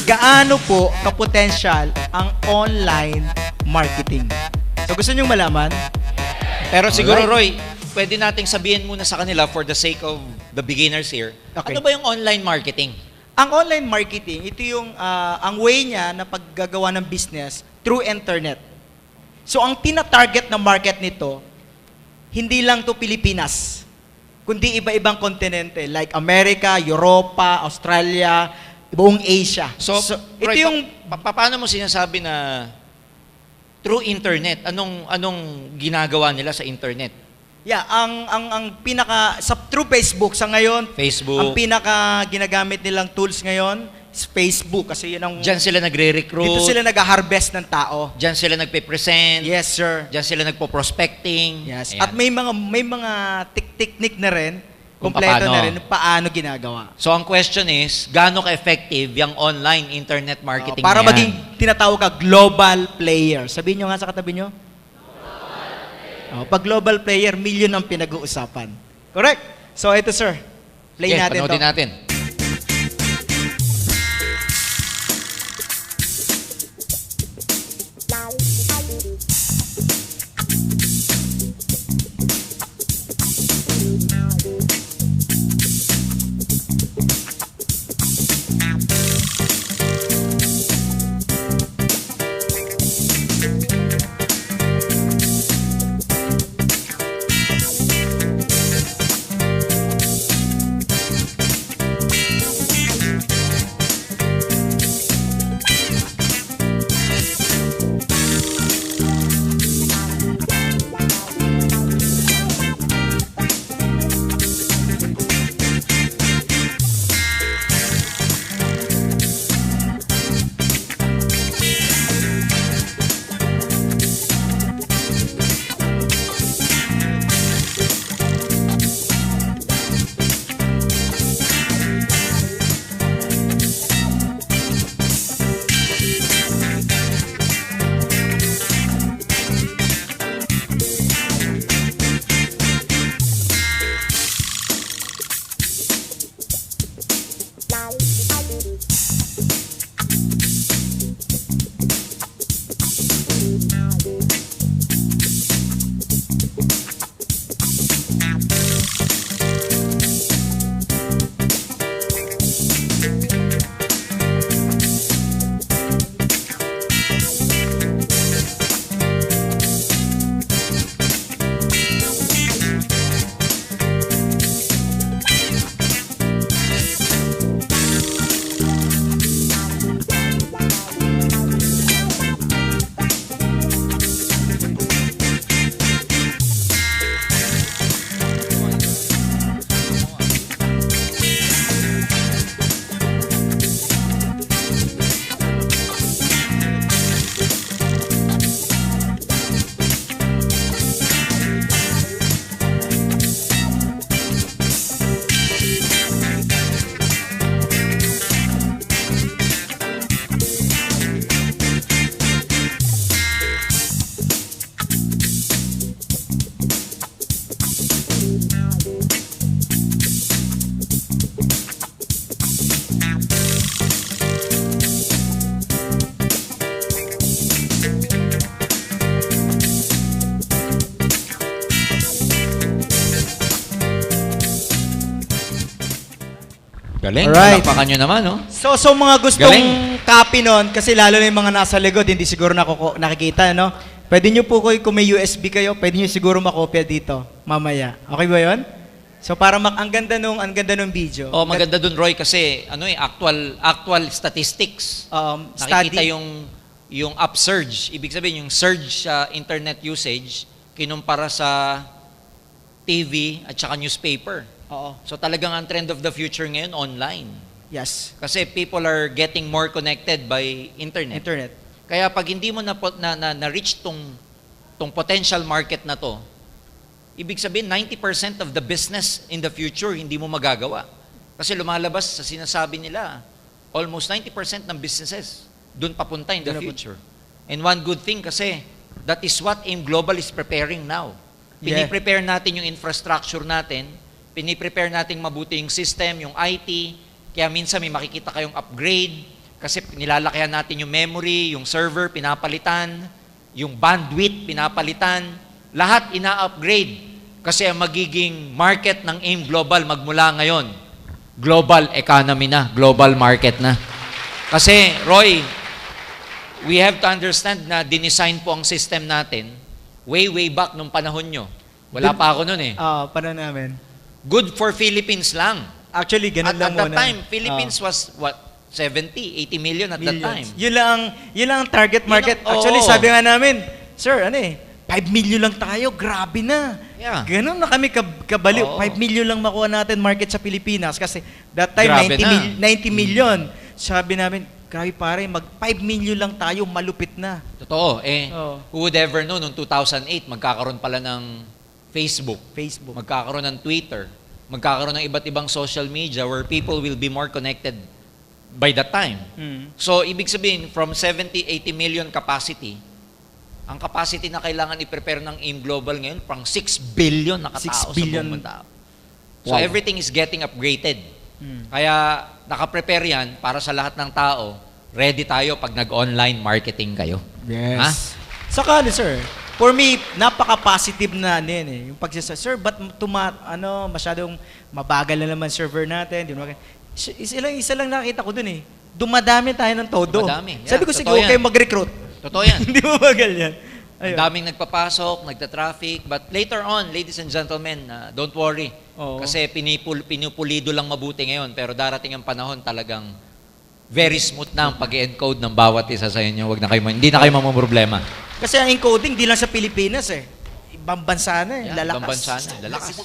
gaano po kapotential ang online marketing. So gusto nyo malaman? Pero siguro, Alright. Roy, pwede nating sabihin muna sa kanila for the sake of the beginners here. Okay. Ano ba yung online marketing? Ang online marketing, ito yung ang way niya na paggagawa ng business through internet. So ang tina-target na market nito, hindi lang to Pilipinas, kundi iba-ibang kontinente like America, Europa, Australia, buong Asia. So ito Roy, yung paano mo sinasabi na through internet? Anong ginagawa nila sa internet? ang pinaka sa through Facebook sa ngayon, Facebook. ang pinaka ginagamit nilang tools ngayon is Facebook kasi yun ang Diyan sila nagre-recruit. dito sila nag-harvest ng tao. Diyan sila nagpe-present. Yes, sir. Diyan sila nagpo-prospecting. Yes. Ayan. At may mga technique na rin, Kung kompleto paano. na rin paano ginagawa. So ang question is, gaano ka-effective yung online internet marketing Para na yan? maging tinatawag ka global player. Sabihin nyo nga sa katabi nyo. Pag global player, million ang pinag-uusapan. Correct? So ito sir, play Sige, natin to. panoodin natin. Galing. Alright. Palakpakan nyo naman, no? So mga gustong Galing. copy nun, kasi lalo na yung mga nasa likod, hindi siguro nakikita, no? Pwede nyo po kung may USB kayo, pwede nyo siguro makopya dito, mamaya. Okay ba yun? So para ang ganda nung video. Oh, maganda dun, Roy, kasi actual statistics. Nakikita Study. yung upsurge. Ibig sabihin, yung surge sa internet usage kinumpara sa TV at saka newspaper. Oo. So talagang ang trend of the future ngayon, online. Yes. Kasi people are getting more connected by internet. Internet. Kaya pag hindi mo na-reach tong potential market na to, ibig sabihin 90% of the business in the future hindi mo magagawa. Kasi lumalabas sa sinasabi nila, almost 90% ng businesses doon papunta in the Doon future. And one good thing kasi, that is what AIM Global is preparing now. Yeah. Piniprepare natin yung infrastructure natin, piniprepare natin mabuti yung system, yung IT, kaya minsan may makikita kayong upgrade, Kasi nilalakihan natin yung memory, yung server, pinapalitan, yung bandwidth, pinapalitan. Lahat ina-upgrade. Kasi ang magiging market ng AIM Global magmula ngayon, global economy na, global market na. Kasi, Roy, we have to understand na dinesign po ang system natin way back nung panahon nyo. Wala pa ako nun eh. Paano namin? Good for Philippines lang. Actually, ganun lang At that muna. time, Philippines was what? 70, 80 million at that time. Yun lang ang target market. Yun ang- Actually, oo. sabi nga namin, sir, 5 million lang tayo, grabe na. Yeah. Ganun na kami kabaliw. Oo. 5 million lang makuha natin market sa Pilipinas kasi that time Grabe 90 na. 90 million. Sabi namin, grabe pare, mag 5 million lang tayo, malupit na. Totoo. Oo. Who would ever know, noong 2008, magkakaroon pala ng Facebook. Magkakaroon ng Twitter. Magkakaroon ng iba't ibang social media where people will be more connected by that time. So, ibig sabihin, from 70, 80 million capacity, ang capacity na kailangan i-prepare ng AIM Global ngayon, pang 6 billion na katao 6 billion. sa buong tao. So, Wow. everything is getting upgraded. Kaya, nakaprepare yan para sa lahat ng tao. Ready tayo pag nag-online marketing kayo. Yes. Ha? Saka, sir, for me, napaka-positive na yung pagsasabi, sir, ba't masyadong mabagal na naman server natin? Di ba? Isa lang nakita ko dun Dumadami tayo ng todo. Dumadami. Yeah, Sabi ko, sige, totoo huwag yan. kayong mag-recruit. Totoo yan. Hindi mo bagal yan. Ang daming nagpapasok, nagta-traffic, but later on, ladies and gentlemen, don't worry. Oo. Kasi pinupulido lang mabuti ngayon, pero darating ang panahon talagang very smooth na ang pag-encode ng bawat isa sa inyo. Hindi na kayo mamumroblema. Kasi ang encoding, di lang sa Pilipinas Ibang bansa na Yeah, lalakas. ibang bansa na, lalakas.